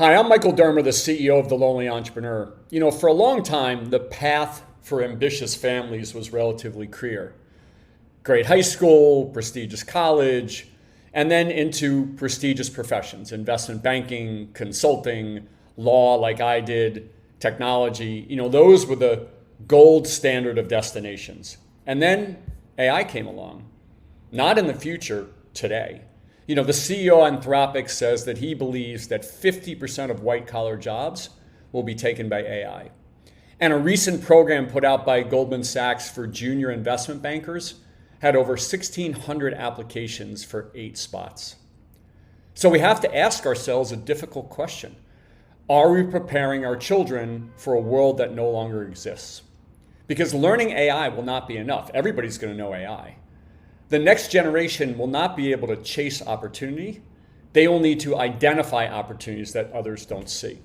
Hi, I'm Michael Dermer, the CEO of The Lonely Entrepreneur. For a long time, the path for ambitious families was relatively clear. Great high school, prestigious college, and then into prestigious professions, investment banking, consulting, law like I did, technology. Those were the gold standard of destinations. And then AI came along. Not in the future, today. The CEO of Anthropic says that he believes that 50% of white-collar jobs will be taken by AI. And a recent program put out by Goldman Sachs for junior investment bankers had over 1,600 applications for 8 spots. So we have to ask ourselves a difficult question. Are we preparing our children for a world that no longer exists? Because learning AI will not be enough. Everybody's going to know AI. The next generation will not be able to chase opportunity. They will need to identify opportunities that others don't see.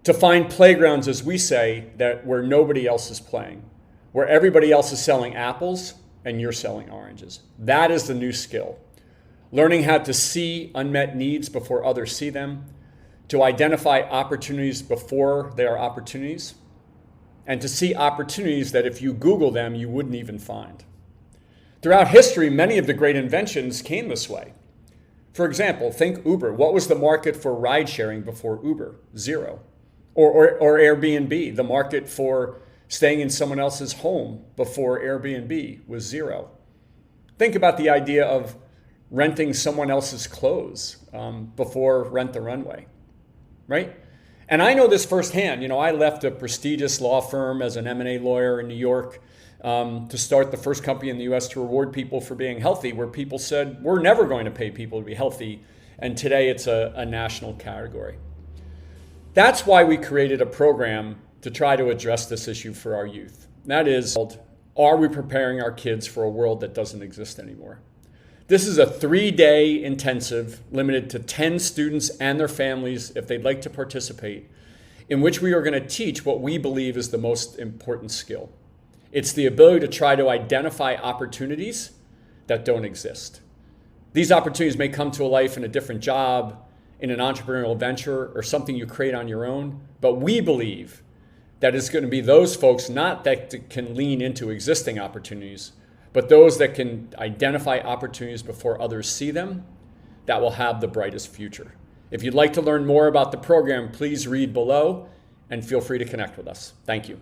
To find playgrounds, as we say, that where nobody else is playing, where everybody else is selling apples and you're selling oranges. That is the new skill. Learning how to see unmet needs before others see them, to identify opportunities before they are opportunities, and to see opportunities that if you Google them, you wouldn't even find. Throughout history, many of the great inventions came this way. For example, think Uber. What was the market for ride sharing before Uber? Zero. Or Airbnb, the market for staying in someone else's home before Airbnb was zero. Think about the idea of renting someone else's clothes before Rent the Runway, right? And I know this firsthand. I left a prestigious law firm as an M&A lawyer in New York to start the first company in the US to reward people for being healthy, where people said, we're never going to pay people to be healthy. And today it's a national category. That's why we created a program to try to address this issue for our youth. That is called, Are We Preparing Our Kids for a World That Doesn't Exist Anymore? This is a 3-day intensive limited to 10 students and their families if they'd like to participate, in which we are going to teach what we believe is the most important skill. It's the ability to try to identify opportunities that don't exist. These opportunities may come to life in a different job, in an entrepreneurial venture, or something you create on your own. But we believe that it's going to be those folks not that can lean into existing opportunities, but those that can identify opportunities before others see them, that will have the brightest future. If you'd like to learn more about the program, please read below and feel free to connect with us. Thank you.